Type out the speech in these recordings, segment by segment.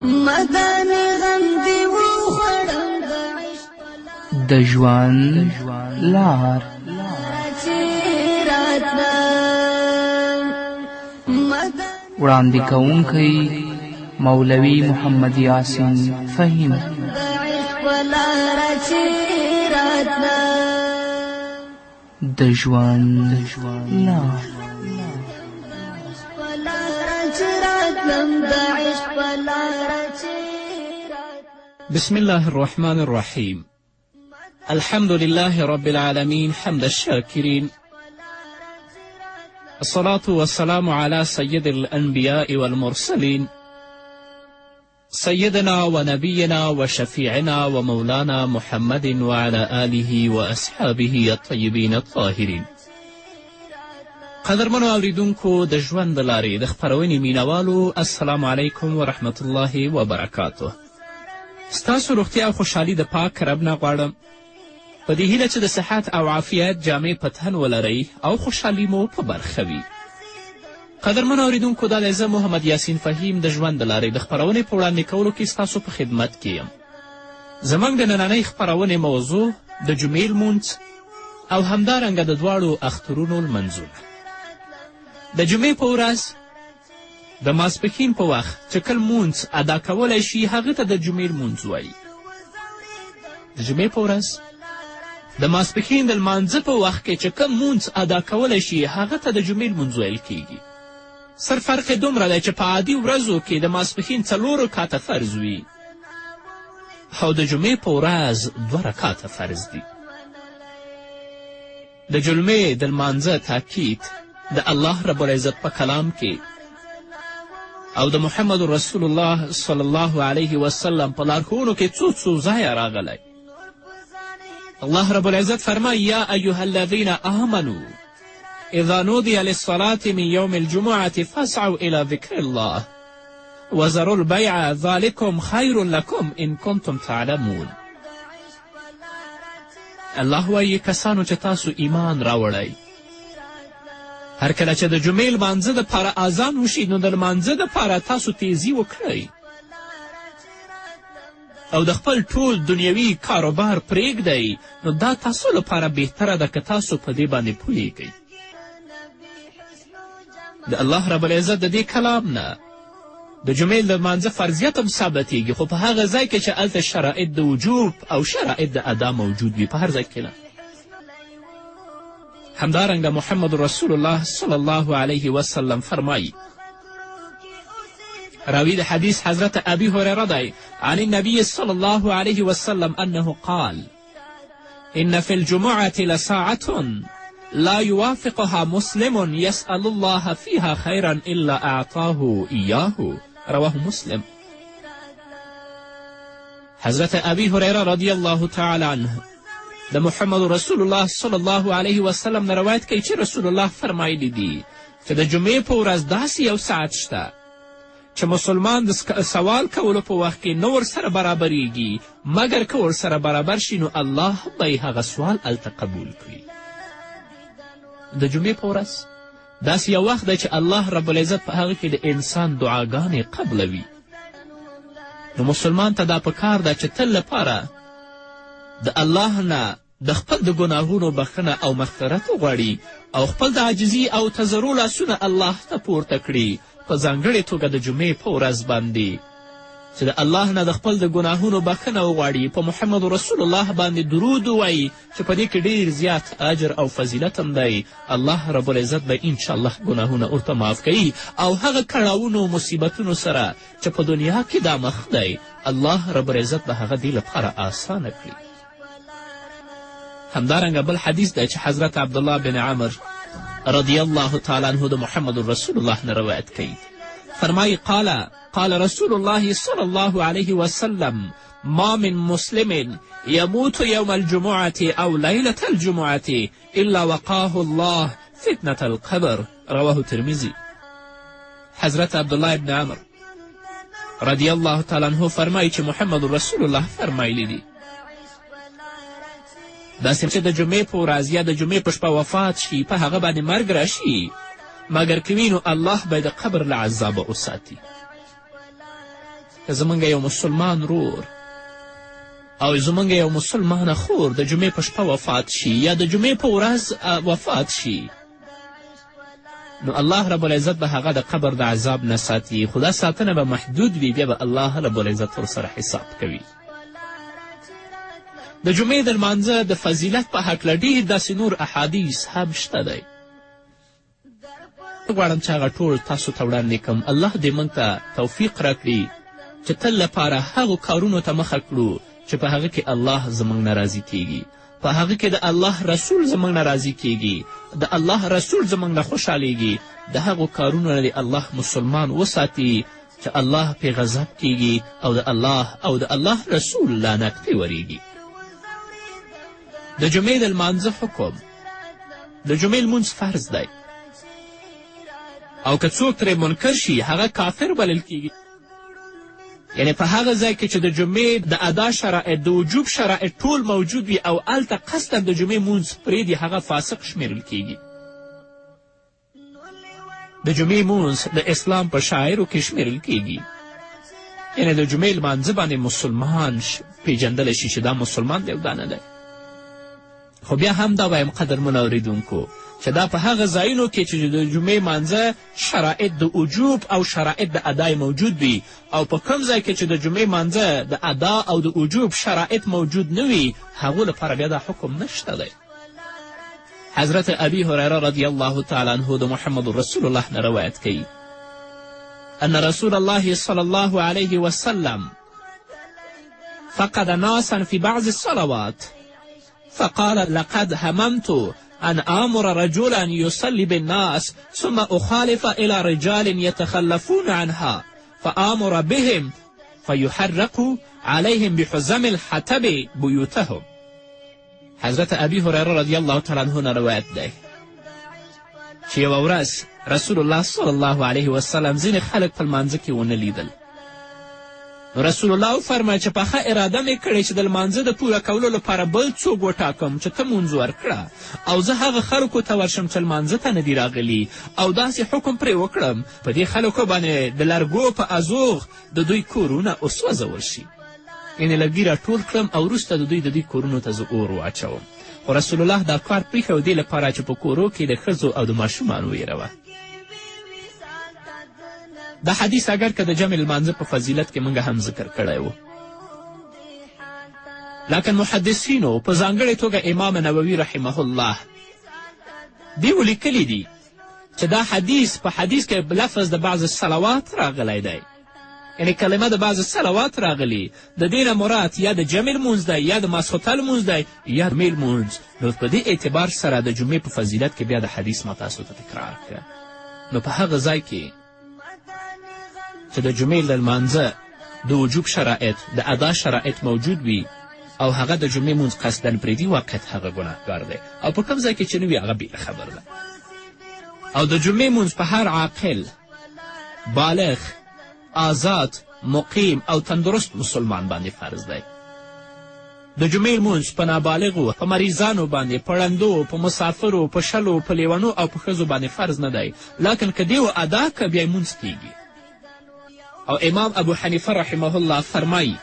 مداني غم دی وخوړم د عشق د ژوند لار. وړاندې کوونکی مولوي محمد یاسین فهیم. د ژوند لار. بسم الله الرحمن الرحيم. الحمد لله رب العالمين حمد الشاكرين، الصلاة والسلام على سيد الأنبياء والمرسلين سيدنا ونبينا وشفيعنا ومولانا محمد وعلى آله وأصحابه الطيبين الطاهرين. قدرمنو اوریدونکو د ژوند د لارې د خپرونې مینوالو، السلام علیکم ورحمت الله وبرکاته. ستاسو روغتیا او خوشحالي د پاک رب نه غواړم، په دې هیله چې د صحت او عافیت جامې په تن ولرئ او خوشحالي مو په برخه وي. قدرمنو اوریدونکو، دا دی زه محمد یاسین فهیم د ژوند د لارې د خپرونې په وړاندې کولو کې ستاسو په خدمت کې یم. زموږ د نننۍ خپرونې موضوع د جمعې لمونځ او همدارنګه د دواړو اخترونو لمنځونه. د جمعې په ورځ د ماسپښین په وخت چې کل مونځ ادا کولی شي، هغه ته د جمعې لمونځ وایي. د جمعې په ورځ د ماسپښین د لمانځه په وخت کې چې کوم مونځ ادا کولی شي، هغه ته د جمعې لمونځ ویل کیږي. صرف فرق یې دومره دی چې په عادي ورځو کې د ماسپښین 4 رکعته فرض وي او د جمعې په ورځ 2 رکعته فرض دي. د جمعې د لمانځه تاکید د الله رب العزت په کلام کې او د محمد رسول الله صلی الله علیه وسلم په لارښوونو کې څو ځایه راغلی. الله رب العزت فرمایي: یا ایها الذین آمنوا اذا نودی للصلاة من یوم الجمعة فاسعوا الى ذکر الله وذروا البیع ذلکم خیر لکم ان کنتم تعلمون. الله وایي کسانو چې تاسو ایمان راوړئ، هر کله چې د جمعې لمانځه دپاره اذان وشي، نو د لمانځه دپاره تاسو تیزي وکړئ او د خپل ټول دنیوي کاروبار پرېږدئ. نو دا تاسو لپاره بهتره ده که تاسو په دې باندې پوهیږئ. د الله رب العزت د دې کلام نه د جمعې د لمانځه فرضیت هم ثابتیږي، خو په هغه ځای کې چې هلته شرایط د وجوب او شرایط د ادا موجود وي، په هر ځای کې نه. همدارنګه محمد رسول الله صلی الله علیه وسلم فرمایي، راوی د حدیث حضرت ابی هریره دی عن النبی صلی الله علیه وسلم انه قال: ان فی الجمعة لساعة لا یوافقها مسلم یسأل الله فیها خیرا الا اعطاه ایاه، رواه مسلم. حضرت ابی هریره رضی الله تعالی عنه د محمد رسول الله صلی الله علیه وسلم نه روایت کوي چې رسول الله فرمایلی دي چې د جمعې په ورځ داسې یو ساعت شته چې مسلمان د سوال کولو په وخت کې نه ورسره برابریږي، مګر که ورسره برابر شي نو الله به یې هغه سوال هلته قبول کړي. د جمعې په ورځ داسې یو وخت دی چې الله رب العزت په هغه کې د انسان دعاګانې قبلوي. نو مسلمان ته دا پکار ده چې تل لپاره د الله نه د خپل د ګناهونو بخښنه او مغفرت وغواړي او خپل د عاجزي او تضرع لاسونه الله ته پورته کړي، په ځانګړې توګه د جمعې په ورځ باندې چې د الله نه د خپل د ګناهونو بخښنه وغواړي، په محمد رسول الله باندې درود ووایي چې په دې کې ډېر زیات اجر او فضیلت هم دی. الله رب العزت به انشاءالله ګناهونه ورته معاف کوي او هغه کړاوونو مصیبتونو سره چې په دنیا کې دا مخ دی، الله رب العزت به هغه دې لپاره آسانه کړي. همدارنګه بل حدیث دی چې حضرت عبدالله بن عمر رضی الله تعالی عنه د محمد رسول الله نه روایت کوي. فرمایي قال رسول الله صلی الله علیه وسلم: ما من مسلم يموت يوم الجمعة أو ليلة الجمعة إلا وقاه الله فتنة القبر، رواه ترمذي. حضرت عبدالله ابن عمر رضی الله تعالی عنه فرمایي چې محمد رسول الله فرمایلی دي داسې چې د جمعې په ورځ یا د جمعې په شپه وفات شي، په هغه باندې مرګ راشي، مګر که وي نو الله به د قبر له عذابه وساتي. که زموږ یو مسلمان رور او زموږ یو مسلمانه خور د جمعې په شپه وفات شي یا د جمعې په ورځ وفات شي، نو الله رب العزت به هغه د قبر د عذاب نه ساتي، خو دا ساتنه به محدود وي، بیا به الله رب العزت ورسره حساب کوي. د جمعې د لمانځه د فضیلت په هکله ډېر داسې نور احادیث هم شته دی. غواړم چې هغه ټول تاسو ته وړاندې کړم. الله دې موږ ته توفیق راکړي چې تل لپاره هغو کارونو ته مخه کړو چې په هغه کې الله زموږ نه راضي کیږي، په هغه کې د الله رسول زموږ نه راضي کیږي، د الله رسول زموږ نه خوشحالیږي. د هغو کارونو نه د الله مسلمان وساتي چې الله پې غضب کیږي او د الله رسول لعنت پې وریږي. د جمعې د لمانځه حکم: د جمعې لمونځ فرض دی او که څوک ترې منکر شي هغه کافر بلل کیږي. یعنی په هغه ځای کې چې د جمعې د ادا شرایط د وجوب شرایط ټول موجود وي او هلته قصدا د جمعې مونځ پرېږدي هغه فاسق شمیرل کیږي. د جمعې مونځ د اسلام په شاعرو کې شمیرل کیږي. یعنی د جمعې لمانځه باندې مسلمان پیژندلی شي چې دا مسلمان دی او دا نه دی. خو بیا هم دا وایم قدرمنو اوریدونکو چې دا په هغه ځایونو کې چې د جمعې مانځه شرایط د وجوب او شرایط د ادای موجود وي او په کوم ځای کې چې د جمعې مانځه د ادا او د وجوب شرایط موجود نه وي هغو لپاره بیا دا حکم نشته دی. حضرت ابي هريره رضی الله تعالی عنه د محمد رسول الله نه روایت کوي ان رسول الله صلی الله علیه وسلم فقد ناسا في بعض الصلوات فقال لقد هممت أن آمر رجلا يصلي بالناس ثم أخالف إلى رجال يتخلفون عنها فآمر بهم فيحرق عليهم بحزم الحطب بيوتهم. حضرت ابي هريره رضی الله تعالی عنه نه روایت دی چې یوه ورځ رسول الله صلی الله علیه وسلم ځینې خلک په لمانځه کې ونه لیدل. نو رسول الله وفرمایل چې پخه اراده مې کړې چې د لمانځه د پوره کولو لپاره بل څوک وټاکم چې ته مونځ ورکړه او زه هغه خلکو ته ورشم چې لمانځه ته نه دي راغلي او داسې حکم پرې وکړم په دې خلکو باندې د لرګو په ازوغ د دوی کورونه وسوځول شي. یعنې لرګي راټول کړم او وروسته د دوی کورونو ته زه اور واچوم. خو رسول الله دا کار پرېښی دې لپاره چې په کورو کې د ښځو او د ماشومانو ویره وه. دا حدیث اگر که د جمع لمانځه په فضیلت کې موږ هم ذکر کړی و، لکن محدثینو په ځانګړې توګه امام نووي رحمه الله دې ولیکلی دي چې دا حدیث په حدیث کې لفظ د بعض الصلوات راغلی دی. یعنې کلمه د بعض الصلوات راغلي، د دې نه مراد یا د جمع لمونځ دی یا د ماسخوتن لمونځ دی یا د جمعې لمونځ. نو په دې اعتبار سره د جمعې په فضیلت کې بیا د حدیث ما تاسو ته تکرار کړه. نو په هغه ځای کې چې د جمعې د لمانځه د وجوب شرایط د ادا شرایط موجود وي او هغه د جمعې مونځ قصدن پرېږدي واقعیت هغه ګناهګار دی او په کوم ځای کې چې نه وي هغه بېله خبر ده. او د جمعې مونځ په هر عاقل بالغ آزاد مقیم او تندرست مسلمان باندې فرض دی. د جمعې لمونځ په نابالغو په مریضانو باندې په ړندو په مسافرو په شلو په لیونو او په ښځو باندې فرض نه دی، لکن که دې ادا که بیا یې مونځ کیږي. او امام ابو حنیفه رحمه الله فرمایي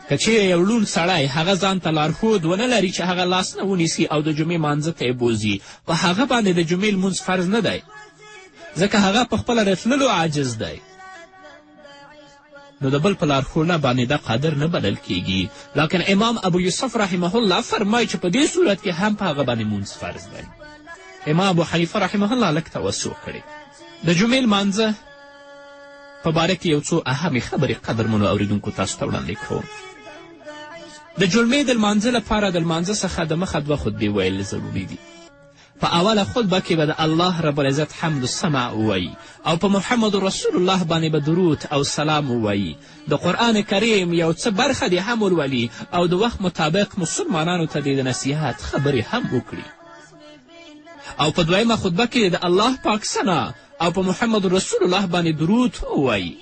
که چیرې یو لوند سړی هغه ځان ته لارښود ونه لري چې هغه لاس نه ونیسي او د جمعې مانځه ته یې بوځي، په هغه باندې د جمعې لمونځ فرض نه دی ځکه هغه په خپله د تللو عاجز دی. نو د بل په لارښوونه باندې دا قادر نه بلل کیږي. لکن امام ابو یوسف رحمه الله فرمایي چې په دې صورت کې هم په هغه باندې مونځ فرض دی. امام ابو حنیفه رحمه الله لږ توسع کړی. د جمعې لمانځه په باره کې یو څو اهمې خبرې قدرمنو اوریدونکو تاسو ته وړاندې کوم. د جمعې د لمانځه لپاره د لمانځه څخه دمخه دوه خطبې ویل ضروري دي. په اوله خطبه کې به د الله رب العزت حمد السمع ووایي او په محمد رسول الله باندې به درود او سلام ووایي. د قرآن کریم یو څه برخه دې هم ولولي او د وخت مطابق مسلمانانو ته دې د نصیحت خبرې هم وکړي. او په دویمه خطبه کې د الله پاک ثنا او په محمد رسول الله باندې درود ووایي.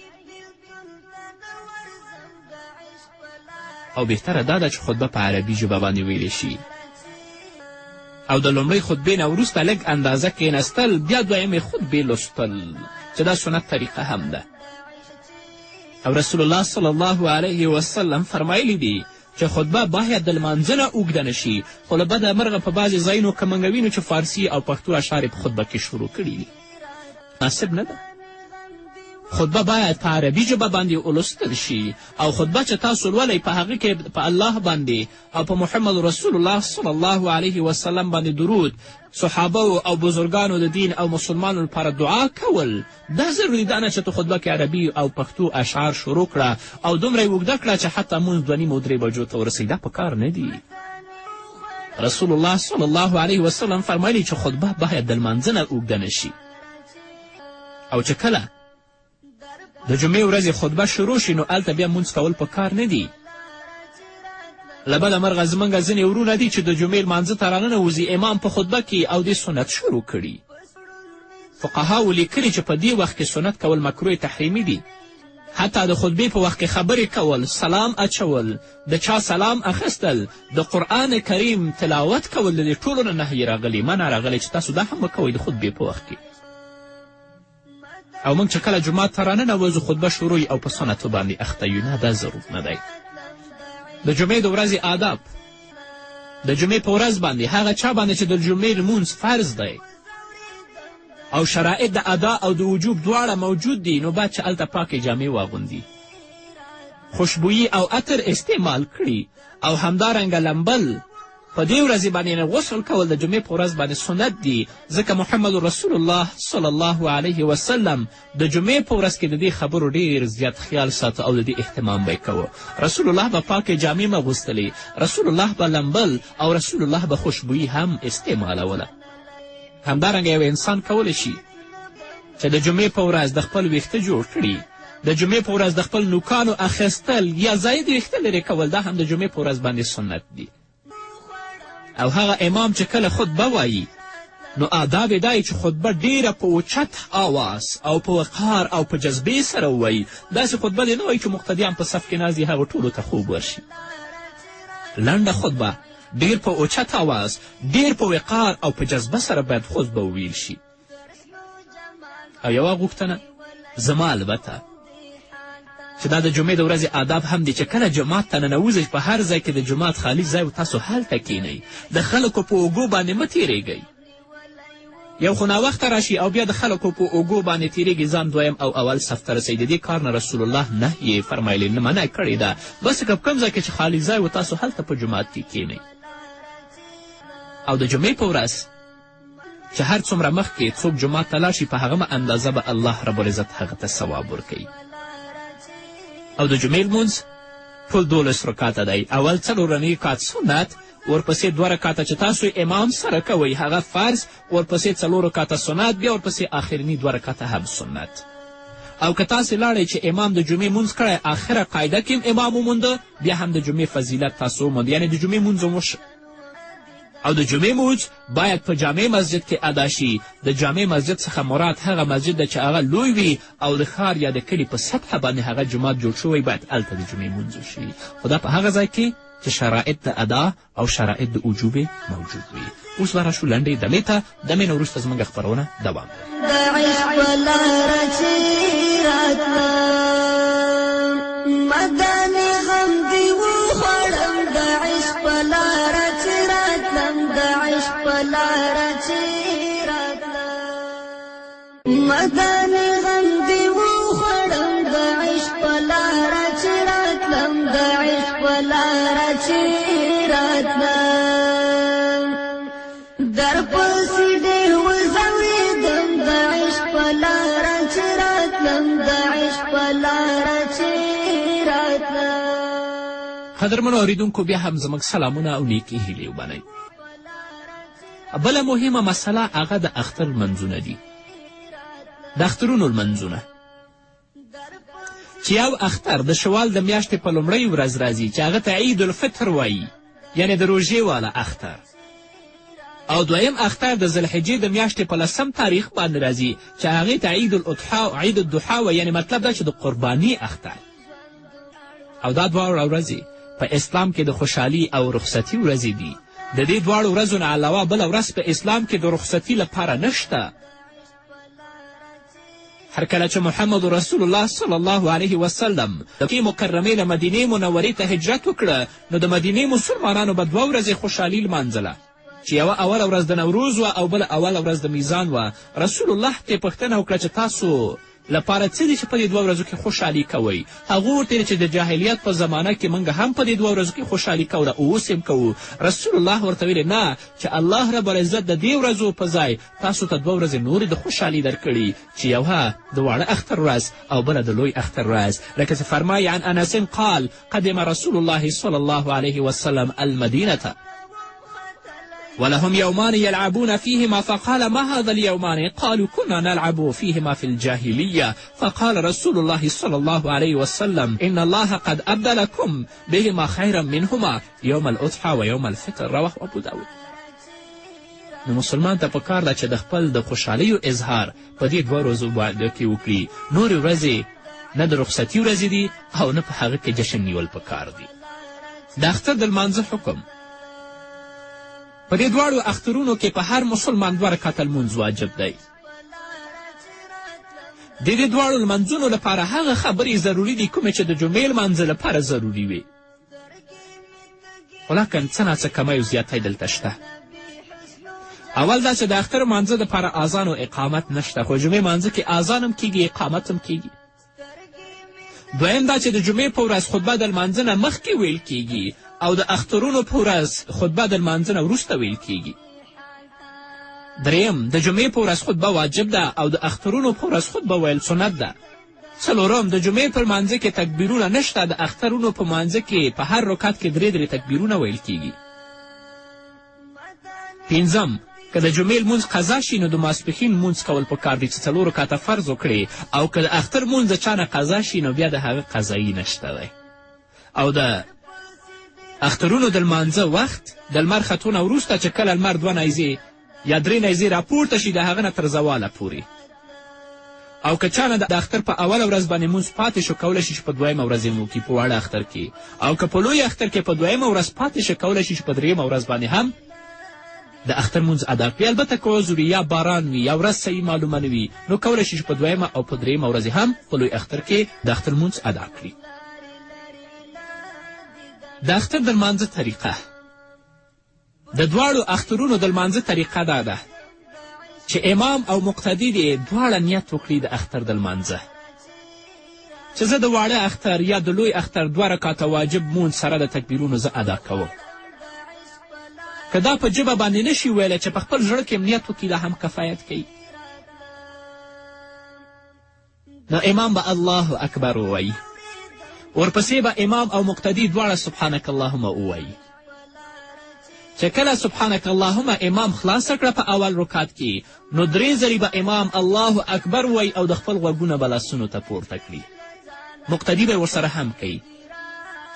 او بهتره دا ده چې خطبه په عربي ژبه باندې ویلی شي او د لومړۍ خطبې نه وروسته لږ اندازه کښېنستل بیا دویمې خطبې لوستل چې دا سنت طریقه هم ده. او رسول الله صلی الله علیه وسلم فرمایلی دي چې خطبه باید د لمانځه نه اوږده نه شي، خو له بده مرغه په بعضې ځایونو که موږ وینو چې فارسي او پښتو اشعار په خطبه کې شروع کړي دي. مناسب نه ده. خطبه باید په عربي ژبه باندې ولوستل شي او خطبه چې تاسو لولئ په هغه کې په الله باندې او په محمد رسول الله صلی الله علیه وسلم باندې درود، صحابه او بزرگانو د دین او مسلمانو لپاره دعا کول. دا ضروري ده نه چې تو خطبه کې عربي او پښتو اشعار شروع کړه او دومره یې اوږده کړه چې حتی مونځ 2:30 او 3 بجو ته ورسوي. دا په کار نه دي. رسول الله صلی الله علیه وسلم فرمایلی چې خطبه باید د لمانځه نه اوږده نه شي، او چې کله د جمعې ورځې خطبه شروع شي نو هلته بیا مونځ کول په کار نه دي. له بده مرغه زموږ ځینې ورونه دي چې د جمعې لمانځه ته راننوځي امام په خطبه کې او دې سنت شروع کړي. فقهاو لیکلي چې په دې وخت کې سنت کول مکروه تحریمي دي. حتی د خطبې په وخت کې خبرې کول، سلام اچول، د چا سلام اخیستل، د قرآن کریم تلاوت کول، د دې ټولو نه نهی راغلی، منع راغلی چې تاسو دا هم وکوئ د خطبې په وخت کې. او موږ چې کله جومات ته راننوځو خطبه شروع او په سنتو باندې اخته یو، نه دا ضرور نه دی. د جمعې د ورځې آداب. د جمعې په ورځ باندې هغه چا باندې چې د جمعې لمونځ فرض دی او شرایط د ادا او د وجوب دواړه موجود دي نو باید چې هلته پاکې جامې واغوندي، خوشبویي او عطر استعمال کړي او همدارنګه لمبل. په دې ورځې باندې غسل کول د جمعې په ورځ باندې سنت دي، ځکه محمد رسول الله صلی الله علیه وسلم د جمعې په ورځ کې د دې خبرو ډېر زیات خیال ساته او د دې اهتمام به یې کوه. رسول الله به پاکې جامې مغوستلې، رسول الله به لمبل او رسول الله به خوشبویي هم استعمالوله. همدارنګه یو انسان کولی شي چې د جمعې په ورځ د خپل ویښته جوړ کړي، د جمعې په ورځ د خپل نوکانو اخیستل یا زاید ویښته لرې کول، دا هم د جمعې په ورځ باندې سنت دي. او هغه امام چې کله خطبه وایي نو آداب یې دا چې خطبه ډیره په اوچت آواز او په وقار او په جذبې سره ووایي. داسې خطبه دې نه وایي چې مقتدیان په صف کې ناست دي هغه ټولو ته خوب ورشي. لنډه خطبه ډیر په اوچت آواز، ډیر په وقار او په جذبه سره باید خطبه وویل شي. او یوه غوښتنه زما البته چې دا د جمعې د ورځې آداب هم دی چې کله جماعت ته ننوځئ په هر ځای کې د جماعت خالي ځای و تاسو هلته کښېنئ، د خلکو په اوږو باندې مه تیریږئ. یو خو ناوخته راشي او بیا د خلکو په اوږو باندې تیریږي، ځان دویم او اول صف ته رسئ. د دې کار نه رسول الله نهی فرمایلی، نه منع کړې ده. بس که په کوم ځای کې چې خالي ځای و تاسو هلته په جماعت کې کښېنئ. او د جمعې په ورځ چې هر څومره مخکې څوک جماعت ته لاړ شي په هغه اندازه به الله رب العزت هغه ته ثواب ورکوي. او د جمعې لمونځ ټول 12 رکاته دی. اول 4 رکعات سنت، ورپسې 2 رکعاته چې تاسو امام سره کوئ هغه فرض، ورپسې 4 رکعاته سنت، بیا ورپسې آخرني 2 رکعاته هم سنت. او که تاسې لاړئ چې امام د جمعې مونځ کړی آخره قاعده کې امام ومونده، بیا هم د جمعې فضیلت تاسو وموند، یعنې د جمعې مونځ وشه. او د جمعې مونځ باید په جامع مسجد کې ادا شي. د جامع مسجد څخه مراد هغه مسجد ده چې هغه لوی وي او د ښار یا د کلي په سطحه باندې هغه جومات جوړ شوی، باید هلته د جمعې مونځ وشي. خو دا په هغه ځای کې چې شرایط د ادا او شرایط د وجوب موجود وي. اوس به راشو لنډې دمې ته. دمې نه وروسته زموږ خپرونه دوام مداني غم دی وخړم د عشق په لاره چې راتلم، د عشق په لاره چې راتلم، در پسې ډېر وځورېدم، د عشق په لاره چې راتلم، د عشق په لاره چې راتلم. قدرمنو اورېدونکو بیا هم زموږ سلامونه او نیکې هیلې ومنئ. بله مهمه مسله هغه د اختر لمنځونه دي، د اخترونو لمنځونه چې یو اختر د شوال د میاشتې په لومړۍ ورځ راځي چې هغه ته عید الفطر وایي، یعنې د روژې والا اختر. او دویم اختر د ذوالحجې د میاشتې په 10 تاریخ باندې راځي چې هغې ته عید الضحا وایي، یعنې مطلب دا چې د قرباني اختر. او دا دواړه ورځې په اسلام کې د خوشحالي او رخصتي ورځې دي. د دې دواړو ورځو نه علاوه بله ورځ په اسلام کې د رخصتي لپاره نشته. هر کله چې محمد رسول الله صلی الله علیه وسلم د مکې مکرمې له مدینې منورې ته هجرت وکړه نو د مدینې مسلمانانو به 2 ورځې خوشحالي لمانځله چې یوه اوله ورځ د نوروز وه او بله اوله ورځ د میزان وه. رسول الله ته یې پوښتنه وکړه چې تاسو لپاره څه دي چې په دې 2 ورځو کې خوشحالي کوئ؟ هغه ورته چې د جاهلیت په زمانه کې موږ هم په دې 2 ورځو کې خوشحالي کوله او اوس هم کوو. رسول الله ورته ویلې نه، چې الله رب العزت د دې ورځو په ځای تاسو ته 2 ورځې نورې د خوشحالي درکړي چې یوه د واړه اختر ورځ او بله د لوی اختر ورځ. لکه چې فرمایي عن انس قال قدم رسول الله صلی الله علیه وسلم المدینة ولهم يومان يلعبون فيهما فقال ما هذا اليومان؟ قالوا كنا نلعب فيهما في الجاهلية فقال رسول الله صلى الله عليه وسلم إن الله قد أبدلكم بهما خيرا منهما يوم الأضحى ويوم الفطر. رواه ابو داود. نو مسلمان ته پکار ده چې د خپل د خوشحالیو اظهار په دې 2 ورځو باندې کې وکړي. نورې ورځې نه د رخصتي ورځې دي او نه په هغه کې جشن نیول پکار دي. د اختر د لمانځه حکم: په دې 2 اخترونو کې په هر مسلمان 2 رکعته لمونځ واجب دی. د دې 2 لمنځونو لپاره هغه خبرې ضروري دي کومې چې د جمعې لمانځه لپاره ضروري وي، خو لکن څه ناڅه کمی او زیاتی دلته شته. اول دا چې د اختر لمانځه دپاره اذان او اقامت نشته، خو جمعې لمانځه کې اذان هم کیږي، اقامت هم کیږي. دویم دا چې د جمعې په ورځ خطبه د لمانځه نه مخکې ویل کیږي او د اخترونو په ورځ خطبه د لمانځه نه وروسته ویل کیږي. دریم د جمعې په ورځ خطبه واجب ده او د اخترونو په ورځ خطبه ویل سنت ده. څلورم د جمعې په لمانځه کې تکبیرونه نشته، د اخترونو په لمانځه کې په هر رکعت کې 3 تکبیرونه ویل کیږي. پنځم که د جمعې لمونځ قضا شي نو د ماسپښین لمونځ کول پکار دي چې 4 رکعته فرض وکړي، او که د اختر لمونځ د چا نه قضا شي نو بیا د هغه قضایي نشته دی. او د اخترونو د لمانځه وخت د لمر ختونه وروسته چې کله لمر 2 نیزې یا 3 نیزې راپورته شي د هغه نه تر زواله پورې. او که چا نه د اختر په اوله ورځ باندې لمونځ پاتې شو کولی شي چې په 2مه ورځ یې وکړي په واړه اختر کې، او که په لوی اختر کې په 2مه ورځ پاتې شي کولی شي چې په 3مه ورځ باندې هم د اختر لمونځ ادا کړي. البته که عذر یا باران وي یا ورځ صحیح معلومه نه وي نو کولی شي چې په 2مه او په 3مه ورځ هم په لوی اختر کې د اختر لمونځ ادا کړي. د اختر د لمانځه طریقه: د 2 اخترونو د لمانځه طریقه دا ده چې امام او مقتدي دې 2 نیت وکړي د اختر د لمانځه چې زه د واړه اختر یا د لوی اختر 2 رکعته واجب مونځ سره د تکبیرونو زه ادا کوم. که دا په ژبه باندې نشي ویلی چې په خپل زړه کې نیت وکړي دا هم کفایت کوي. نو امام به الله اکبر ووایي، ورپسې به امام او مقتدي 2 سبحانک اللهم ووایي. چې کله سبحانک اللهم امام خلاصه کړه په اول رکعت کې نو 3 ځلې به امام الله اکبر ووایي او د خپل غوږونه به لاسونو ته پورته کړي. مقتدي به ورسره هم کوي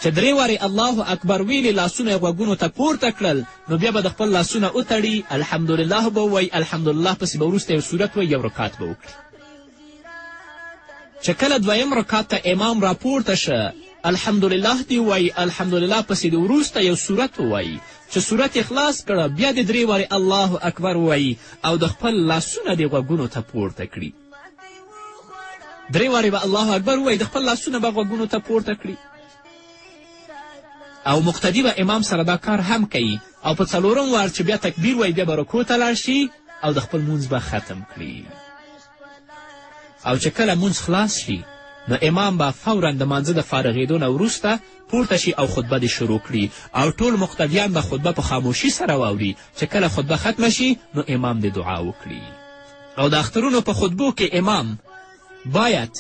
چې 3 وارې الله اکبر ویلې لاسونه یې غوږونو ته پورته کړل نو بیا به د خپل لاسونه وتړي، الحمدلله به ووایي، الحمدلله پسې به وروسته یو صورت وایي، 1 رکعت به وکړي. چې کله 2یم رکعت ته امام راپورته شه الحمدلله دې ووایي، الحمدلله پسې د وروسته یو صورت ووایي چې صورت یې خلاص کړه بیا د 3 وارې الله اکبر ووایي او د خپل لاسونه دې غوږونو ته پورته کړي. 3 وارې به الله اکبر ووایي، د خپل لاسونه به غوږونو ته پورته کړي. او مقتدي به امام سره دا کار هم کوي او په 4م وار چې بیا تکبیر وایي بیا به رکوع ته لاړ شي او د خپل لمونځ به ختم کړي. او چې کله لمونځ خلاص شي نو امام به فورا د لمانځه د فارغېدو نه وروسته پورته شي او خطبه دې شروع کړي او ټول مقتدیان به خطبه په خاموشي سره واوري. چې کله خطبه ختمه شي نو امام دې دعا وکړي. او د اخترونو په خطبو کې امام باید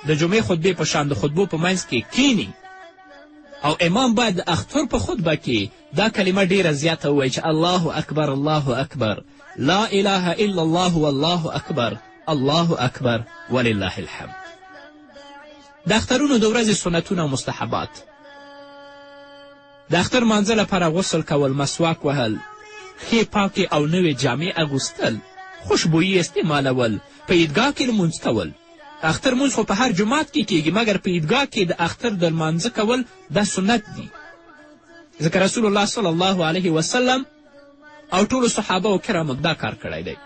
د جمعې خطبې په شان د خطبو په منځ کې کینی او امام باید د اختر په خطبه کې دا کلمه ډیره زیاته ووایي چې الله اکبر الله اکبر لا اله الا الله والله اکبر الله اکبر ولله الحمد. د اخترونو د ورځې سنتونه او مستحبات: د اختر لمانځه لپاره غسل کول، مسواک وهل، ښې پاکې او نوې جامې اغوستل، خوشبویي استعمالول، په عیدګاه کې لمونځ کول. اختر لمونځ خو په هر جومات کې کیږي مګر په عیدګاه کې د اختر د لمانځه کول دا سنت دي، ځکه رسول الله صلی الله علیه وسلم او ټولو صحابه و کرامو دا کار کړی دی.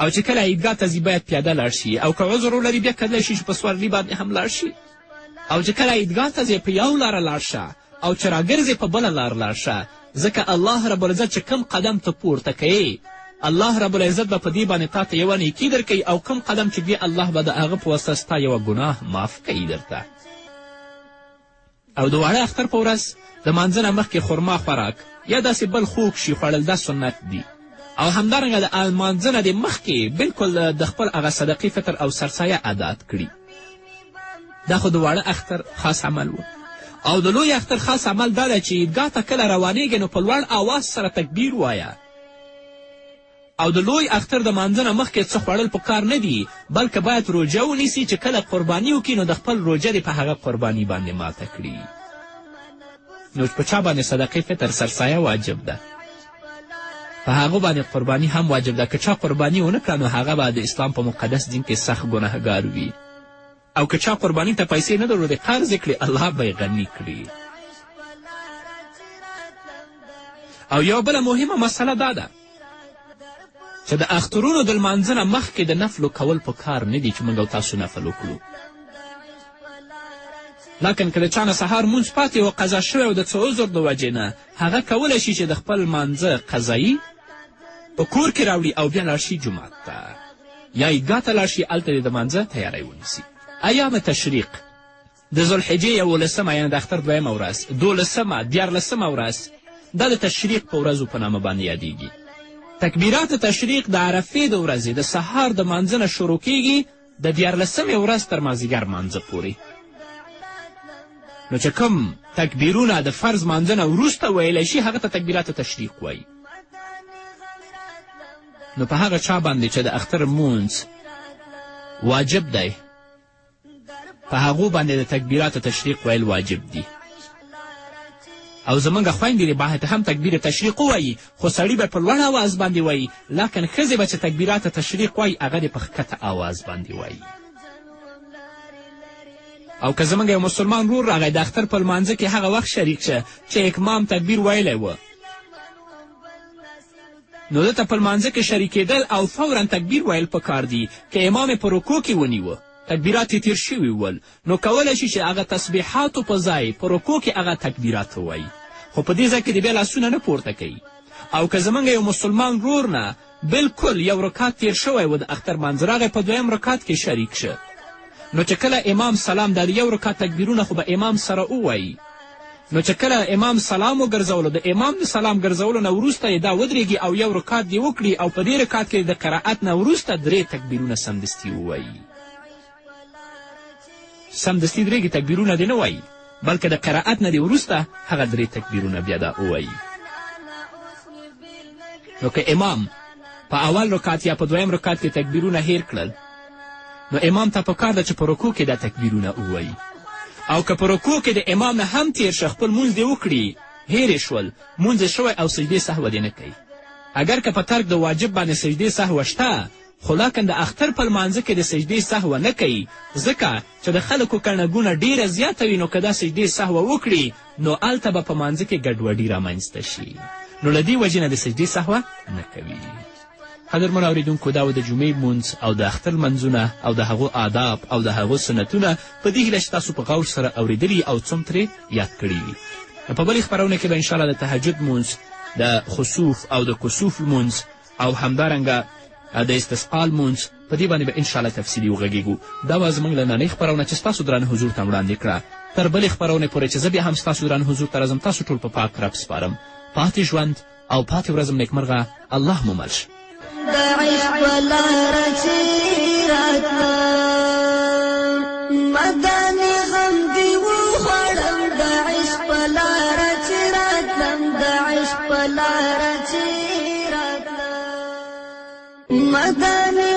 او چې کله عیدګاه ته ځي باید پیاده لاړ شي، او که عذر ولري بیا کدلی شي چې په سوارلي باندې هم لاړ شي. او چې کله عیدګاه ته ځې په یو لاره لاړ شه، او چې راګرځې په بله لار لاړ شه، ځکه الله رب العزت چې کم قدم ته پورته کوې، الله رب العزت به په دې باندې تا ته یوه نیکي درکوي، او کم قدم چې دی الله به د هغه په واسطه ستا یوه ګناه معاف کوي درته. او د واړه اختر په ورځ د مانځه نه مخکې خرما خوراک یا داسې بل خوږ شي خوړل دا سنت دي. او همدارنګه د لمانځه نه د مخکې بلکل د خپل هغه صدقې فطر او سرسایه عادات کړي. دا خو د واړه اختر خاص عمل و. او د لوی اختر خاص عمل دا ده چې عیدګاه ته کله روانېږې نو په لوړ آواز سره تکبیر وایه. او د لوی اختر د مانځه نه مخکې څه خوړل پکار نه دي، بلکې باید روژه ونیسي چې کله قرباني وکړي نو د خپل روژه دې په هغه قرباني باندې ماته کړي. نو په چا باندې صدقې فطر سرسایه واجب ده، په هغه باندې قرباني هم واجب ده. که چا قرباني ونه کړه نو هغه به د اسلام په مقدس دین کې سخت ګناهګار وي. او که چا قرباني ته پیسې نه درلودې قرض یې کړي، الله به یې غني کړي. او یو بله مهمه مسله دا ده چې د اخترونو د لمانځه نه مخکې د نفلو کول په کار نه دي چې موږ او تاسو نفل وکړو. لکن که د چا نه سهار مونځ پاتې و قضا شوی او د څه عذر د وجې نه، هغه کولی شي چې د خپل لمانځه قضایي په کور کې راوړي او بیا لاړ شي جومات ته یا عیدګاه ته لاړ شي، هلته د لمانځه تیاری ونیسي. ایام تشریق د ذوالحجې 11 یعنې د اختر 2 ورځ، 12 14 ورځ دا د تشریق په ورځو په نامه باندې یادیږي. تکبیرات تشریق د عرفې د ورځې د سهار د مانځه نه شروع کیږي د 14 ورځ تر مازدیګر مانځه پورې. نو چې کوم تکبیرونه د فرض مانځه نه وروسته ویلی شي هغه ته تکبیرات تشریق وایي. نو په هغه چا باندې چې د اختر مونځ واجب دی، په هغو باندې د تکبیرات تشریق ویل واجب دي. او زمونږ خویندې باید هم تکبیر تشریق ووایي، خو سړي به په لوړ آواز باندې وایي، لکن ښځې به چې تکبیرات تشریق وایي هغه دې په ښکته آواز باندې وایي. او که زمونږ یو مسلمان رور راغی د اختر په لمانځه کې هغه وخت شریک شه چې امام تکبیر ویلی و، نو دته په لمانځه کې شریکېدل او فورا تکبیر ویل پکار دي. که امام یې په رکوع کې ونیوه تکبیرات یې تیر شوي ول، نو کولی شي چې هغه تسبیحاتو په ځای په رکوع کې هغه تکبیرات ووایي، خو په دې ځای کې د بیا لاسونه نه پورته کوي. او که زمونږ یو مسلمان رور نه بلکل یو رکات تیر شوی و د اختر مانځه راغی په 2م رکات کې شریک شه، نو چې کله امام سلام دا د یو رکات تکبیرونه خو به امام سره ووایي. نو چې کله امام سلام وګرځولو د امام د سلام ګرځولو نه وروسته یې دا ودرېږي او یو رکات دې وکړي او په دې رکات کې د قرائت نه وروسته 3 تکبیرونه سمدستي ووایي. سمدستي 3 تکبیرونه دې نه وایي، بلکې د قرائت نه دې وروسته هغه 3 تکبیرونه بیا دا ووایي. نو که امام په اول رکات یا په 2م رکات کې تکبیرونه هیر کړل، نو امام ته پکار ده چې په رکوع کې دا تکبیرونه ووایي. او که په رکوع کې د امام نه هم تیر شه خپل مونځ دې وکړي، هیرې شول، مونځ یې شوی او سجدې سهوه دې نه کوي. اگر که په ترک د واجب باندې سجدې سهوه شته، خو لکن د اختر په لمانځه کې د سجدې سهوه نه کوي، ځکه چې د خلکو کڼګونه ډیره زیاته وي. نو که دا سجدې سهوه وکړي نو هلته به په مانځه کې ګډوډي رامنځته شي، نو له دې وجې نه د سجدې سهوه نه کوي. قدرمنو اورېدونکو دا و د جمعې لمونځ او د اختر لمنځونه او د هغو آداب او د هغو سنتونه، په دې هیله چې تاسو په غور سره اورېدلي او څوم ترې یاد کړي وي. په بلې خپرونه کې به انشاءالله د تهجد لمونځ، د خسوف او د کسوف لمونځ او همدارنګه د استسقا لمونځ په دې باندې به انشاءالله تفصیلي وغږیږو. دا به زموږ لننۍ خپرونه چې ستاسو درانه حضور ته وړاندې کړه. تر بلې خپرونې پورې چې زه بیا هم ستاسو درانه حضور ته راځم، تاسو ټول په پاک رب سپارم. پاتې ژوند او پاتې ورځم نیکمرغه، الله مو مل شه. د عشق لاره چې راتله مدانې غم دې وخوړم، د عشق لاره چې راتلم، د عشق لاره چې راتلم مدانې